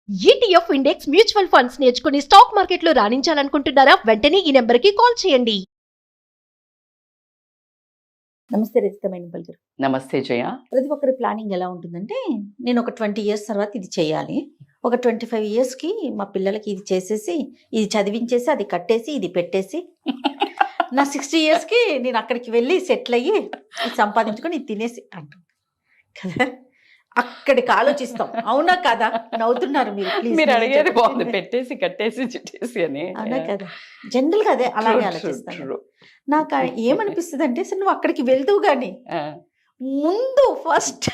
ETF index mutual funds నేర్చుకుని stock మార్కెట్లో రాణించాలనుకుంటున్నారా? వెంటనే ఈ నెంబర్కి కాల్ చేయండి. నమస్తే రజిత మేనపల్ గారు. నమస్తే జయ. ప్రతి ఒక్కరి ప్లానింగ్ ఎలా ఉంటుందంటే, నేను ఒక 20 ఇయర్స్ తర్వాత ఇది చేయాలి. ఒక 25 ఇయర్స్‌కి మా పిల్లలకి ఇది చేసేసి, ఇది చదివించేసి, అది కట్టేసి, ఇది పెట్టేసి, నా 60 ఇయర్స్‌కి నేను అక్కడికి వెళ్ళి సెటిల్ అయ్యి, ఇది సంపాదించుకొని, ఇది తినేసి అంటాం కదా! అక్కడికి ఆలోచిస్తాం. అవునా కాదా? నవ్వుతున్నారు మీరు. ప్లీజ్ మీరు నేను అడిగేది బాగుంది, చెప్పింది. పెట్టేసి కట్టేసి చిట్టేసి అని. అవునా కదా? జనరల్‌గా అదే అలాగే True, true, ఆలోచిస్తాను. true. నాకు ఏమనిపిస్తదంటే, అసలు నువ్వు అక్కడికి వెళ్దువు గాని, ఆ. ముందు ఫస్ట్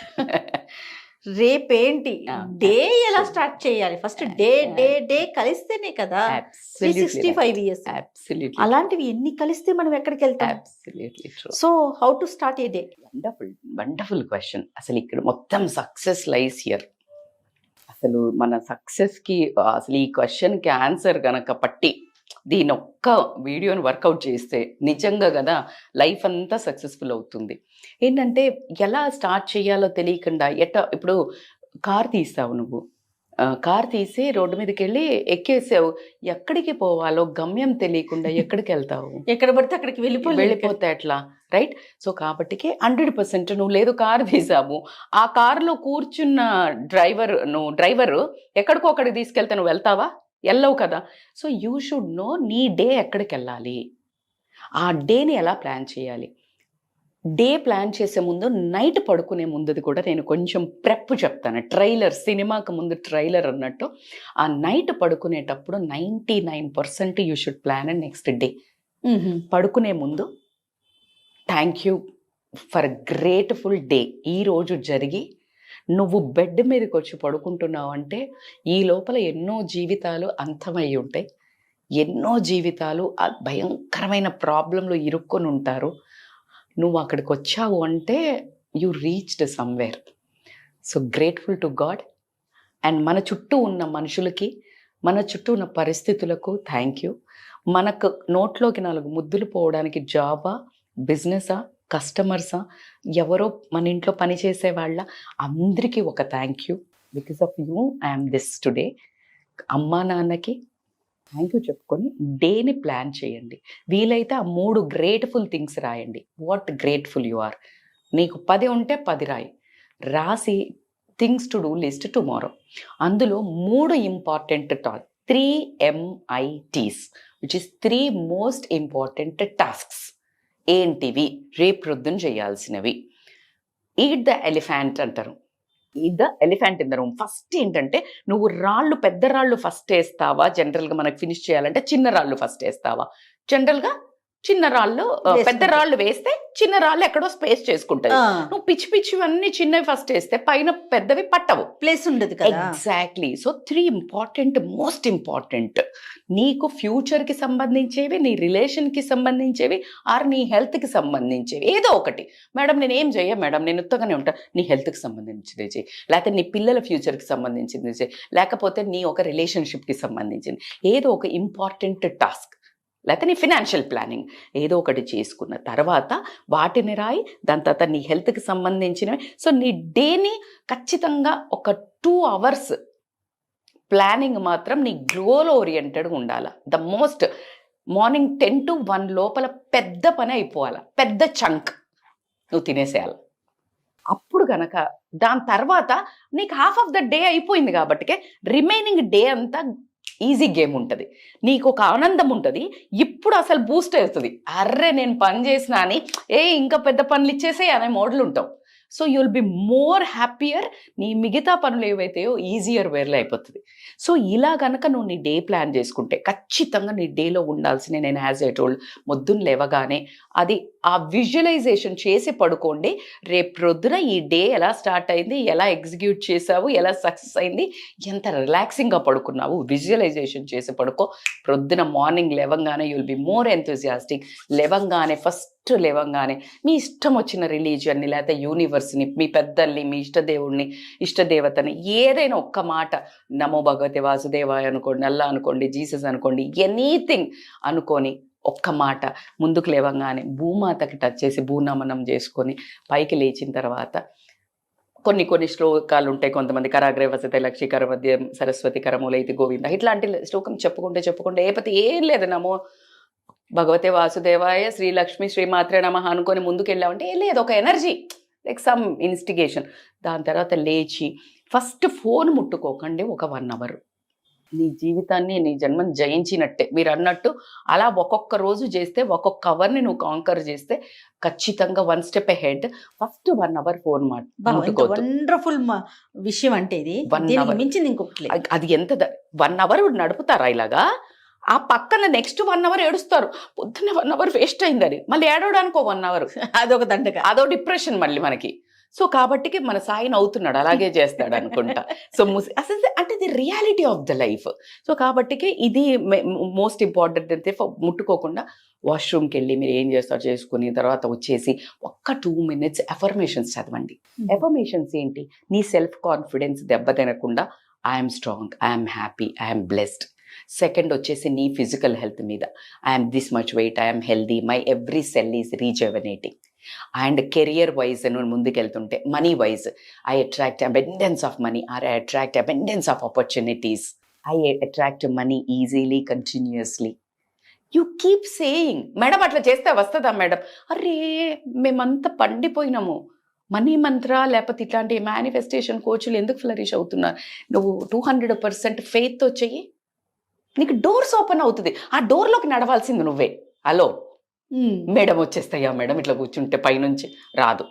రేపేంటి ఆ, డే ఎలా absolutely. స్టార్ట్ చేయాలి? ఫస్ట్ డే కలిస్తేనే కదా Absolutely 365 right. ఇయర్స్. Absolutely. అలాంటివి ఎన్ని కలిస్తే మనం ఎక్కడికి వెళ్తాం? Absolutely true. So how to start A day? Wonderful question. అసలు ఇక్కడ మొత్తం సక్సెస్ లైస్ హియర్. అసలు మన సక్సెస్ కి అసలు ఈ క్వశ్చన్ కి ఆన్సర్ గనక పట్టి దీని ఒక్క వీడియోని వర్కౌట్ చేస్తే నిజంగా కదా లైఫ్ అంతా సక్సెస్ఫుల్ అవుతుంది. ఏంటంటే ఎలా స్టార్ట్ చేయాలో తెలియకుండా ఇప్పుడు కార్ తీస్తావు నువ్వు, కార్ తీసి రోడ్డు మీదకి వెళ్ళి ఎక్కేసావు, ఎక్కడికి పోవాలో గమ్యం తెలియకుండా ఎక్కడికి వెళ్తావు? ఎక్కడ పడితే అక్కడికి వెళ్ళిపోతే ఎట్లా, రైట్? సో కాబట్టికి 100% నువ్వు లేదు కారు తీసావు, ఆ కారులో కూర్చున్న డ్రైవర్ ఎక్కడికో అక్కడికి తీసుకెళ్తే నువ్వు వెళ్తావా? వెళ్ళవు కదా. సో యూ షుడ్ నో నీ డే ఎక్కడికి వెళ్ళాలి, ఆ డేని ఎలా ప్లాన్ చేయాలి. డే ప్లాన్ చేసే ముందు నైట్ పడుకునే ముందుది కూడా నేను కొంచెం ప్రెప్ చెప్తాను. సినిమాకి ముందు ట్రైలర్ అన్నట్టు ఆ నైట్ పడుకునేటప్పుడు 99% you should plan and next day. పడుకునే ముందు thank you for grateful day. ఈరోజు జరిగి నువ్వు బెడ్ మీదకి వచ్చి పడుకుంటున్నావు అంటే ఈ లోపల ఎన్నో జీవితాలు అంతమయ్యి ఉంటాయి, ఎన్నో జీవితాలు భయంకరమైన ప్రాబ్లంలో ఇరుక్కొని ఉంటారు. నువ్వు అక్కడికి వచ్చావు అంటే you reached somewhere. So grateful to God and మన చుట్టూ ఉన్న మనుషులకి, మన చుట్టూ ఉన్న పరిస్థితులకు థ్యాంక్ యూ. మనకు నోట్లోకి 4 ముద్దులు పోవడానికి జాబా, బిజినెసా, కస్టమర్సా, ఎవరో మన ఇంట్లో పనిచేసే వాళ్ళ, అందరికీ ఒక thank you. Because of you I'm this today. అమ్మా నాన్నకి థ్యాంక్ యూ చెప్పుకొని డేని ప్లాన్ చేయండి. వీలైతే ఆ 3 గ్రేట్ఫుల్ థింగ్స్ రాయండి. What grateful you are. నీకు 10 ఉంటే 10 రాసి things to do list tomorrow. అందులో 3 important 3 MITs which is 3 most important tasks. ఏంటివి? రేపు ప్రొద్దున చేయాల్సినవి. ఈట్ ద ఎలిఫెంట్ అంటారు. Eat the elephant in the room. First ఏంటంటే నువ్వు పెద్ద రాళ్ళు ఫస్ట్ వేస్తావా? జనరల్గా మనకు ఫినిష్ చేయాలంటే చిన్న రాళ్ళు ఫస్ట్ వేస్తావా? జనరల్గా చిన్న రాళ్ళు, పెద్ద రాళ్ళు వేస్తే చిన్న రాళ్ళు ఎక్కడో స్పేస్ చేసుకుంటాయి. నువ్వు పిచ్చివన్నీ చిన్నవి ఫస్ట్ వేస్తే పైన పెద్దవి పట్టవు, ప్లేస్ ఉండదు కదా. Exactly. So 3 important, most important, నీకు ఫ్యూచర్కి సంబంధించేవి, నీ రిలేషన్కి సంబంధించేవి, ఆర్ నీ హెల్త్కి సంబంధించేవి. ఏదో ఒకటి. మేడం నేను ఏం చెయ్య మేడం, నేను ఉత్తగానే ఉంటా. నీ హెల్త్కి సంబంధించింది చేయి, లేకపోతే నీ పిల్లల ఫ్యూచర్కి సంబంధించింది చేయి, లేకపోతే నీ ఒక రిలేషన్షిప్కి సంబంధించింది ఏదో ఒక ఇంపార్టెంట్ టాస్క్, లేకపోతే నీ ఫినాన్షియల్ ప్లానింగ్ ఏదో ఒకటి చేసుకున్న తర్వాత వాటిని రాయి. దాని తర్వాత నీ హెల్త్కి సంబంధించినవి. సో నీ డేని ఖచ్చితంగా ఒక 2 hours ప్లానింగ్ మాత్రం నీ గోల్ ఓరియంటెడ్గా ఉండాలి. ద మోస్ట్ మార్నింగ్ 10 to 1 లోపల పెద్ద పని అయిపోవాలి, పెద్ద చంక్ నువ్వు తినేసేయాలి. అప్పుడు గనక దాని తర్వాత నీకు హాఫ్ ఆఫ్ ద డే అయిపోయింది కాబట్టి రిమైనింగ్ డే అంతా ఈజీ గేమ్ ఉంటుంది. నీకు ఒక ఆనందం ఉంటుంది. ఇప్పుడు అసలు బూస్ట్ అవుతుంది. అర్రే నేను పని చేసిన అని ఇంకా పెద్ద పనులు ఇచ్చేసే అనే మోడల్ ఉంటావు. So you will be more happier. నీ మిగతా పనులు ఏవైతాయో ఈజియర్ వేర్లో అయిపోతుంది. సో ఇలా కనుక నువ్వు నీ డే ప్లాన్ చేసుకుంటే ఖచ్చితంగా నీ డేలో ఉండాల్సిన, నేను యాజ్ ఏ టోల్డ్, పొద్దున్న లేవగానే అది ఆ విజువలైజేషన్ చేసి పడుకోండి. రేపు ప్రొద్దున ఈ డే ఎలా స్టార్ట్ అయింది, ఎలా ఎగ్జిక్యూట్ చేసావు, ఎలా సక్సెస్ అయింది, ఎంత రిలాక్సింగ్గా పడుకున్నావు, విజువలైజేషన్ చేసి పడుకో. ప్రొద్దున మార్నింగ్ లేవంగానే you will be more enthusiastic. లేవంగానే మీ ఇష్టం వచ్చిన రిలీజియన్ని, లేకపోతే యూనివర్స్ని, మీ పెద్దల్ని, మీ ఇష్టదేవుడిని, ఇష్టదేవతని ఏదైనా ఒక్క మాట, నమో భగవతి వాసుదేవాయ అనుకోండి, అల్లా అనుకోండి, జీసస్ అనుకోండి, ఎనీథింగ్ అనుకొని ఒక్క మాట ముందుకు లేవంగానే భూమాతకి టచ్ చేసి భూనమనం చేసుకొని పైకి లేచిన తర్వాత కొన్ని శ్లోకాలు ఉంటాయి. కొంతమంది కరాగ్రే వసతే లక్ష్మీకర మధ్య సరస్వతి కరములైతి గోవింద, ఇట్లాంటి శ్లోకం చెప్పుకుంటే ఏపతి ఏం లేదు, నమో భగవతే వాసుదేవాయ శ్రీలక్ష్మి శ్రీమాత్రే నమః అనుకొని ముందుకెళ్ళామంటే ఏం లేదు, ఒక ఎనర్జీ లైక్ సమ్ ఇన్స్టిగేషన్. దాని తర్వాత లేచి ఫస్ట్ ఫోన్ ముట్టుకోకండి ఒక 1 hour. నీ జీవితాన్ని నీ జన్మని జయించినట్టే. మీరు అన్నట్టు అలా ఒక్కొక్క రోజు చేస్తే, ఒక్కొక్క అవర్ని నువ్వు కాంకర్ చేస్తే ఖచ్చితంగా 1 step ahead. First 1 hour phone ముట్టుకోవద్దు. వండర్ఫుల్ విషయం అంటే ఇది. 1 దీనికి hour. మించింది ఇంకొకటి లేదు. అది ఎంత 1 hour నడుపుతారా ఇలాగా? ఆ పక్కన నెక్స్ట్ 1 hour ఏడుస్తారు, పొద్దున్న 1 hour వేస్ట్ అయిందని, మళ్ళీ ఏడవడానికి 1 hour. అదొక దండగా, అదో డిప్రెషన్ మళ్ళీ మనకి. సో కాబట్టి మన సాయి నవ్వుతున్నాడు, అలాగే చేస్తాడు అనుకుంటా. సో అసలు అంటే ఇది reality of the life. So కాబట్టి ఇది మోస్ట్ ఇంపార్టెంట్ అయితే ముట్టుకోకుండా వాష్రూమ్కి వెళ్ళి మీరు ఏం చేస్తారో చేసుకుని తర్వాత వచ్చేసి ఒక్క 2 minutes ఎఫర్మేషన్స్ చదవండి. ఎఫర్మేషన్స్ ఏంటి? నీ సెల్ఫ్ కాన్ఫిడెన్స్ దెబ్బతినకుండా I'm strong, I'm happy, I'm blessed. Second వచ్చేసి నీ ఫిజికల్ హెల్త్ మీద I'm this much weight, I'm healthy, my every cell is rejuvenating. And career wise నువ్వు ముందుకెళ్తుంటే money wise I attract abundance of money, or I attract abundance of opportunities, I attract money easily continuously. You keep saying. Madam అట్లా చేస్తే వస్తుందా madam? అరే మేమంతా పండిపోయినాము. Money మంత్ర లేకపోతే ఇట్లాంటి manifestation కోచ్లు ఎందుకు ఫ్లరిష్ అవుతున్నారు? నువ్వు 200% ఫెయిత్తో చెయ్యి, నీకు డోర్స్ ఓపెన్ అవుతుంది. ఆ డోర్లోకి నడవాల్సింది నువ్వే. హలో మేడం వచ్చేస్తాయా మేడం ఇట్లా కూర్చుంటే పైనుంచి రాదు,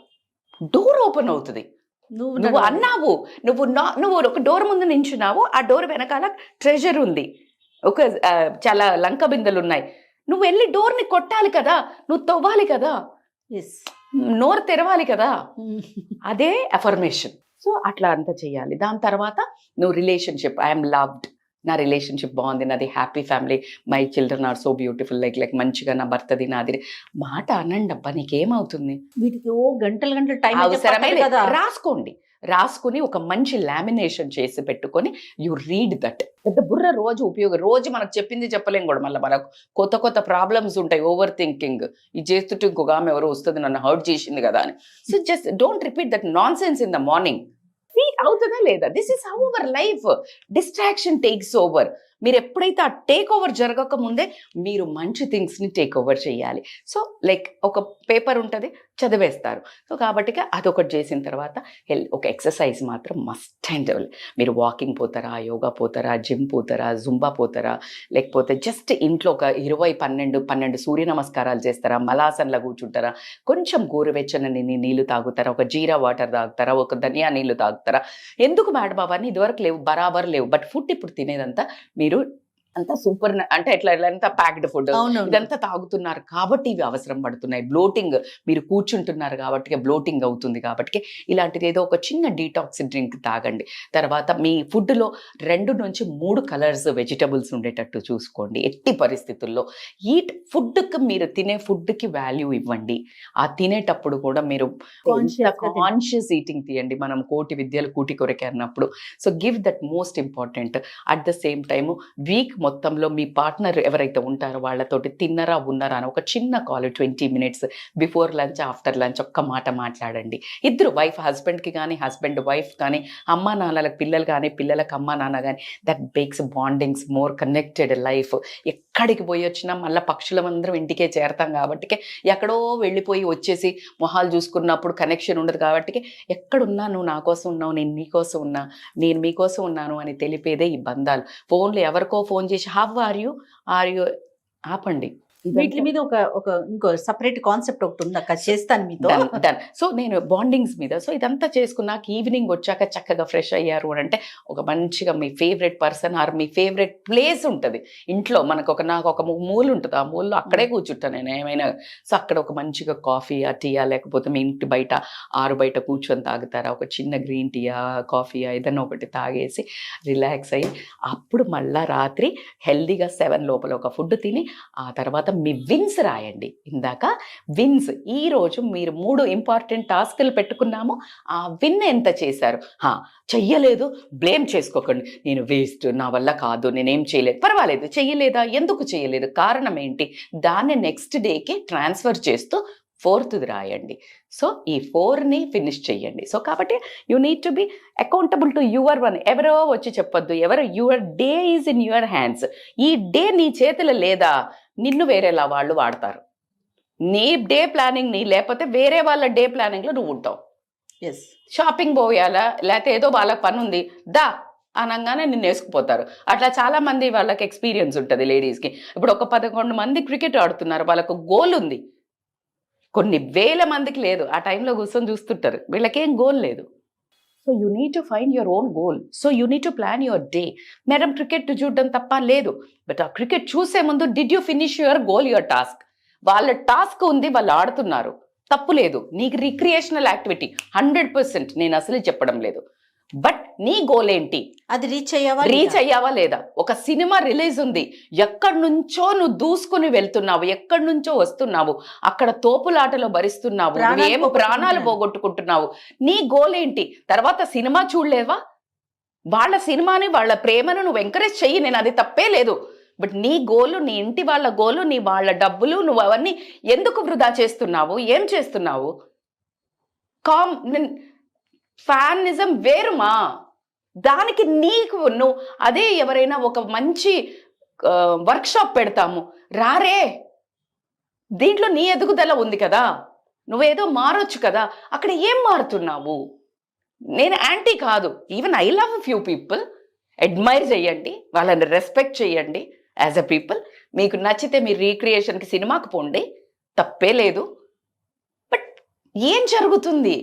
డోర్ ఓపెన్ అవుతుంది. నువ్వు అన్నావు, నువ్వు ఒక డోర్ ముందు నించున్నావు, ఆ డోర్ వెనకాల ట్రెజర్ ఉంది, ఒక చాలా లంక బిందెలు ఉన్నాయి. నువ్వు వెళ్ళి డోర్ని కొట్టాలి కదా, నువ్వు తవ్వాలి కదా, నోరు తెరవాలి కదా. అదే అఫర్మేషన్. సో అట్లా అంతా చేయాలి. దాని తర్వాత నువ్వు రిలేషన్షిప్, ఐఎమ్ లవ్డ్, నా రిలేషన్షిప్ బాగుంది, నాది happy family, my children are so beautiful, like మంచిగా నా భర్తది నాది మాట అనండి అబ్బా, నీకేమవుతుంది? వీటికి గంటలు టైం అవసరమే లేదు. రాసుకుని ఒక మంచి లామినేషన్ చేసి పెట్టుకొని యు రీడ్ దట్. పెద్ద బుర్ర రోజు మనకు చెప్పింది చెప్పలేం కూడా, మళ్ళీ మనకు కొత్త ప్రాబ్లమ్స్ ఉంటాయి. ఓవర్ థింకింగ్, ఇది చేస్తుంటే ఇంకొక ఆమె ఎవరో వస్తుంది నన్ను హర్ట్ చేసింది కదా అని. So just don't repeat that non sense in the morning. అవుతుందా లేదా? This is how our life. Distraction takes over. మీరు ఎప్పుడైతే ఆ టేక్ ఓవర్ జరగక ముందే మీరు మంచి థింగ్స్ని టేక్ ఓవర్ చేయాలి. సో లైక్ ఒక పేపర్ ఉంటుంది, చదివేస్తారు. సో కాబట్టి అదొకటి చేసిన తర్వాత ఒక ఎక్సర్సైజ్ మాత్రం మస్ట్ అండ్ మీరు వాకింగ్ పోతారా, యోగా పోతారా, జిమ్ పోతారా, జుంబా పోతారా, లేకపోతే జస్ట్ ఇంట్లో ఒక 20-12 సూర్య నమస్కారాలు చేస్తారా, మలాసన్లా కూర్చుంటారా, కొంచెం గోరువెచ్చని నీళ్ళు తాగుతారా, ఒక జీరా వాటర్ తాగుతారా, ఒక ధనియా నీళ్ళు తాగుతారా. ఎందుకు మేడం అవన్నీ ఇదివరకు లేవు, బరాబర్ లేవు. బట్ ఫుడ్ ఇప్పుడు తినేదంతా మీరు అంతా సూపర్, అంటే ఎట్లా అంతా ప్యాక్డ్ ఫుడ్ ఇదంతా తాగుతున్నారు కాబట్టి ఇవి అవసరం పడుతున్నాయి. బ్లోటింగ్, మీరు కూర్చుంటున్నారు కాబట్టి బ్లోటింగ్ అవుతుంది. కాబట్టి ఇలాంటిది ఏదో ఒక చిన్న డీటాక్స్ డ్రింక్ తాగండి. తర్వాత మీ ఫుడ్లో 2 నుంచి 3 కలర్స్ వెజిటబుల్స్ ఉండేటట్టు చూసుకోండి. ఎట్టి పరిస్థితుల్లో ఫుడ్కి, మీరు తినే ఫుడ్కి వాల్యూ ఇవ్వండి. ఆ తినేటప్పుడు కూడా మీరు కాన్షియస్ ఈటింగ్ తీయండి. మనం కోటి విద్యలు కూటి కొరకే అన్నప్పుడు. So give that most important. At the same time week మొత్తంలో మీ పార్ట్నర్ ఎవరైతే ఉంటారో వాళ్ళతోటి తిన్నరా ఉన్నారా అని ఒక చిన్న call, 20 minutes before lunch, after lunch ఒక్క మాట మాట్లాడండి. ఇద్దరు వైఫ్ హస్బెండ్కి కానీ, హస్బెండ్ వైఫ్ కానీ, అమ్మా నాన్నలకు పిల్లలు కానీ, పిల్లలకు అమ్మా నాన్న కానీ. That makes bondings more connected life. ఎక్కడికి పోయి వచ్చినా మళ్ళీ పక్షులమందరం ఇంటికే చేరతాం కాబట్టి, ఎక్కడో వెళ్ళిపోయి వచ్చేసి మొహాలు చూసుకున్నప్పుడు కనెక్షన్ ఉండదు. కాబట్టి ఎక్కడున్నా నువ్వు నా కోసం ఉన్నావు, నేను నీ కోసం ఉన్నా, నేను మీకోసం ఉన్నాను అని తెలిపేదే ఈ బంధాలు. ఫోన్లు ఎవరికో ఫోన్ చేసి హౌ ఆర్ యూ ఆపండి. వీటి మీద ఇంకో సపరేట్ కాన్సెప్ట్ ఒకటి ఉంది అక్కడ, చేస్తాను మీతో. డన్. సో నేను బాండింగ్స్ మీద, సో ఇదంతా చేసుకున్నాక ఈవినింగ్ వచ్చాక చక్కగా ఫ్రెష్ అయ్యారు అని అంటే ఒక మంచిగా మీ ఫేవరెట్ పర్సన్ ఆర్ మీ ఫేవరెట్ ప్లేస్ ఉంటుంది ఇంట్లో. నాకు ఒక మూల ఉంటుంది, ఆ మూలలో అక్కడే కూర్చుంటాను నేను ఏమైనా. సో అక్కడ ఒక మంచిగా కాఫీయా, టీయా, లేకపోతే మీ ఇంటి బయట బయట కూర్చొని తాగుతారా, ఒక చిన్న గ్రీన్ టీయా, కాఫీయా ఏదైనా ఒకటి తాగేసి రిలాక్స్ అయ్యి అప్పుడు మళ్ళా రాత్రి హెల్దీగా 7 లోపల ఒక ఫుడ్ తిని ఆ తర్వాత మీ విన్స్ రాయండి. ఇందాక విన్స్, ఈరోజు మీరు 3 ఇంపార్టెంట్ టాస్క్లు పెట్టుకున్నాము, ఆ విన్ ఎంత చేశారు. చెయ్యలేదు బ్లేమ్ చేసుకోకండి, నేను వేస్ట్, నా వల్ల కాదు, నేనేం చేయలేదు. పర్వాలేదు, చెయ్యలేదా, ఎందుకు చేయలేదు, కారణం ఏంటి, దాన్ని నెక్స్ట్ డేకి ట్రాన్స్ఫర్ చేస్తూ 4th రాయండి. సో ఈ 4ని ఫినిష్ చెయ్యండి. సో కాబట్టి you need to be accountable to your one. ఎవరో వచ్చి చెప్పొద్దు. Your day is in your hands. ఈ డే నీ చేతిలో లేదా, నిన్ను వేరేలా వాళ్ళు వాడతారు. నీ డే ప్లానింగ్ నీ లేకపోతే వేరే వాళ్ళ డే ప్లానింగ్లో నువ్వు ఉంటావు. ఎస్. షాపింగ్ పోయాలా, లేకపోతే ఏదో వాళ్ళకి పని ఉంది దా అనగానే నిన్ను వేసుకుపోతారు. అట్లా చాలా మంది వాళ్ళకి ఎక్స్పీరియన్స్ ఉంటుంది లేడీస్కి. ఇప్పుడు ఒక 11 మంది క్రికెట్ ఆడుతున్నారు, వాళ్ళకు గోల్ ఉంది. కొన్ని వేల మందికి లేదు. ఆ టైంలో కూర్చొని చూస్తుంటారు, వీళ్ళకేం గోల్ లేదు. So you need to find your own goal. So you need to plan your day. Madam cricket చూడడం తప్ప లేదు, బట్ ఆ క్రికెట్ చూసే ముందు did you finish your goal, your task. వాళ్ళ టాస్క్ ఉంది, వాళ్ళు ఆడుతున్నారు, తప్పు లేదు. నీకు రిక్రియేషనల్ యాక్టివిటీ 100%, నేను అసలు చెప్పడం లేదు. బట్ నీ గోల్ ఏంటి? అది రీచ్ అయ్యావా లేదా? ఒక సినిమా రిలీజ్ ఉంది, ఎక్కడి నుంచో నువ్వు దూసుకుని వెళ్తున్నావు, ఎక్కడి నుంచో వస్తున్నావు, అక్కడ తోపులాటలో భరిస్తున్నావు, ఏమో ప్రాణాలు పోగొట్టుకుంటున్నావు. నీ గోల్ ఏంటి? తర్వాత సినిమా చూడలేవా? వాళ్ళ సినిమాని, వాళ్ళ ప్రేమను నువ్వు ఎంకరేజ్ చెయ్యి, నేను అది తప్పే లేదు. బట్ నీ గోలు, నీ ఇంటి వాళ్ళ గోలు, నీ వాళ్ళ డబ్బులు, నువ్వు అవన్నీ ఎందుకు వృధా చేస్తున్నావు? ఏం చేస్తున్నావు? ఫ్యానిజం వేరుమా, దానికి నీకు నువ్వు అదే ఎవరైనా ఒక మంచి వర్క్షాప్ పెడతాము రారే, దీంట్లో నీ ఎదుగుదల ఉంది కదా, నువ్వేదో మారొచ్చు కదా, అక్కడ ఏం మారుతున్నావు? నేను యాంటీ కాదు, even I love few people. Admire చేయండి, వాళ్ళని రెస్పెక్ట్ చేయండి యాజ్ అ పీపుల్. మీకు నచ్చితే మీరు రీక్రియేషన్కి సినిమాకి పోండి, తప్పే లేదు. బట్ ఏం జరుగుతుంది?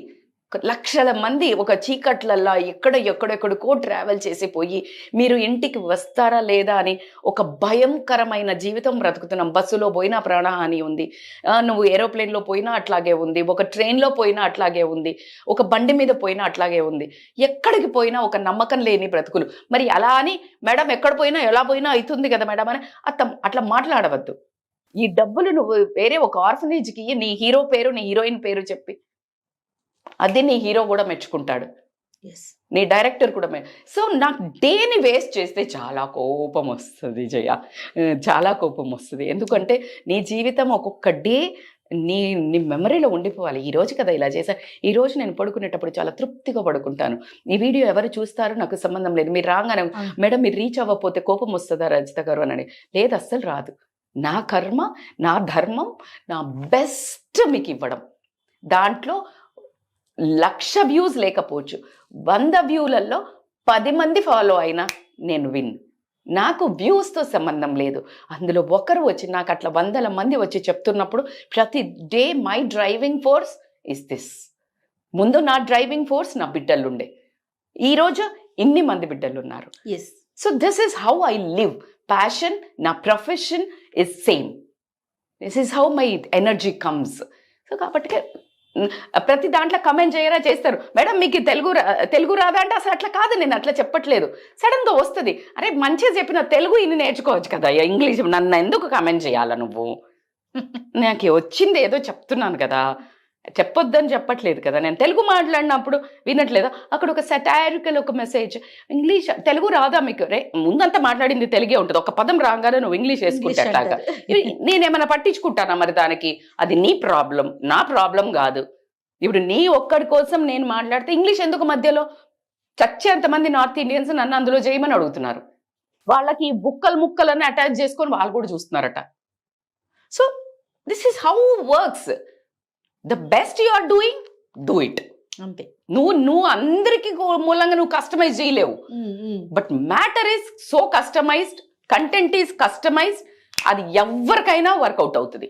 లక్షల మంది ఒక చీకట్లల్లా ఎక్కడెక్కడెక్కడికో ట్రావెల్ చేసి పోయి మీరు ఇంటికి వస్తారా లేదా అని ఒక భయంకరమైన జీవితం బ్రతుకుతున్నాం. బస్సులో పోయినా ప్రాణహాని ఉంది, నువ్వు ఏరోప్లేన్లో పోయినా అట్లాగే ఉంది, ఒక ట్రైన్లో పోయినా అట్లాగే ఉంది, ఒక బండి మీద పోయినా అట్లాగే ఉంది. ఎక్కడికి పోయినా ఒక నమ్మకం లేని బ్రతుకులు. మరి అలా అని మేడం ఎక్కడ పోయినా ఎలా పోయినా అవుతుంది కదా మేడం అని అట్లా మాట్లాడవద్దు. ఈ డబ్బులు నువ్వు వేరే ఒక ఆర్ఫనేజ్కి నీ హీరో పేరు, నీ హీరోయిన్ పేరు చెప్పి, అది నీ హీరో కూడా మెచ్చుకుంటాడు, నీ డైరెక్టర్ కూడా సో నాకు డేని వేస్ట్ చేస్తే చాలా కోపం వస్తుంది జయ, చాలా కోపం వస్తుంది. ఎందుకంటే నీ జీవితం ఒక్కొక్క డే నీ మెమరీలో ఉండిపోవాలి. ఈ రోజు కదా ఇలా చేశాను, ఈ రోజు నేను పడుకునేటప్పుడు చాలా తృప్తిగా పడుకుంటాను. ఈ వీడియో ఎవరు చూస్తారో నాకు సంబంధం లేదు. మీరు రాగానే మేడం మీరు రీచ్ అవ్వకపోతే కోపం వస్తుందా రజిత గారు అని? లేదు, అస్సలు రాదు. నా కర్మ, నా ధర్మం, నా బెస్ట్ మీకు ఇవ్వడం. దాంట్లో 1,00,000 వ్యూస్ లేకపోవచ్చు, 100 వ్యూలలో 10 మంది ఫాలో అయినా నేను విన్. నాకు వ్యూస్తో సంబంధం లేదు. అందులో ఒకరు వచ్చి నాకు అట్లా 100 మంది వచ్చి చెప్తున్నప్పుడు ప్రతి day my driving force is this. ముందు నా డ్రైవింగ్ ఫోర్స్ నా బిడ్డలు ఉండే, ఈరోజు ఇన్ని మంది బిడ్డలు ఉన్నారు. So this is how I live. Passion, నా profession is same. This is how my energy comes. So కాబట్టి ప్రతి దాంట్లో కమెంట్ చేయరా చేస్తారు, మేడం మీకు తెలుగు రాదా అంటే అసలు అట్లా కాదు, నేను అట్లా చెప్పట్లేదు. సడన్గా వస్తుంది, అరే మంచిగా చెప్పిన తెలుగు ఇన్ని నేర్చుకోవచ్చు కదా, ఇంగ్లీష్ నన్ను ఎందుకు కమెంట్ చేయాలా నువ్వు? నాకు వచ్చింది ఏదో చెప్తున్నాను కదా, చెప్పొద్దని చెప్పట్లేదు కదా. నేను తెలుగు మాట్లాడినప్పుడు వినట్లేదా? అక్కడ ఒక సటారికల్ ఒక మెసేజ్, ఇంగ్లీష్ తెలుగు రాదా మీకు? రే ముందంతా మాట్లాడింది తెలుగే ఉంటుంది, ఒక పదం రాగానే నువ్వు ఇంగ్లీష్ వేసుకుంటే అట్లాగా నేనేమైనా పట్టించుకుంటానా మరి దానికి? అది నీ ప్రాబ్లం, నా ప్రాబ్లం కాదు. ఇప్పుడు నీ ఒక్కడి కోసం నేను మాట్లాడితే ఇంగ్లీష్ ఎందుకు మధ్యలో? చచ్చేంతమంది నార్త్ ఇండియన్స్ నన్ను అందులో చేయమని అడుగుతున్నారు. వాళ్ళకి ముక్కలని అటాచ్ చేసుకొని వాళ్ళు కూడా చూస్తున్నారట. So this is how works. The best you are doing, do it. అంతే. నువ్వు అందరికి మూలంగా నువ్వు కస్టమైజ్ చేయలేవు. But matter is so customised, content is customised, అది ఎవరికైనా వర్కౌట్ అవుతుంది.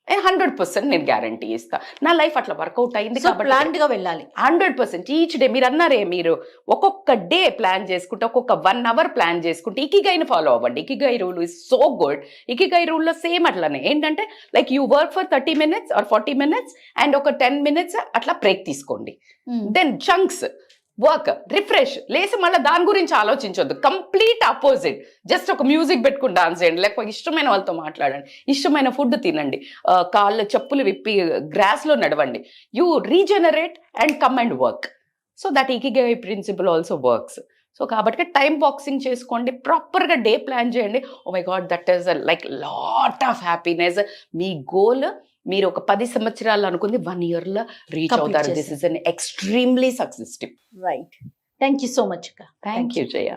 100% నేను గ్యారంటీ ఇస్తా. నా లైఫ్ అట్లా వర్కౌట్ అయింది కాబట్టి ప్లాన్డ్ గా వెళ్ళాలి 100%. ఈచ్ డే మీరు అన్నారే, మీరు ఒక్కొక్క డే ప్లాన్ చేసుకుంటే, ఒక్కొక్క 1 hour ప్లాన్ చేసుకుంటే ఇకిగైని ఫాలో అవ్వండి. Ikigai rule is so good. ఇకిగై రూల్లో సేమ్ అట్లానే ఏంటంటే like you work for 30 minutes or 40 minutes and ఒక 10 minutes అట్లా బ్రేక్ తీసుకోండి. దెన్ చంక్స్ వర్క్, రిఫ్రెష్, లేసి మళ్ళీ దాని గురించి ఆలోచించొద్దు. Complete opposite. జస్ట్ ఒక మ్యూజిక్ పెట్టుకుని డాన్స్ చేయండి, లేకపోతే ఇష్టమైన వాళ్ళతో మాట్లాడండి, ఇష్టమైన ఫుడ్ తినండి, కాళ్ళు చెప్పులు విప్పి గ్రాస్లో నడవండి. You regenerate and come and work. So that ikigai principle also works. So కాబట్టి టైం బాక్సింగ్ చేసుకోండి, ప్రాపర్గా డే ప్లాన్ చేయండి. Oh my god, that is like lot of happiness. మీ గోల్ మీరు ఒక 10 సంవత్సరాలు అనుకుంది 1 year లో రీచ్ Complete అవుతారు. దిస్ చేశారు. Is an extremely success tip. Right. Thank you so much అక్క. Thank you Jaya.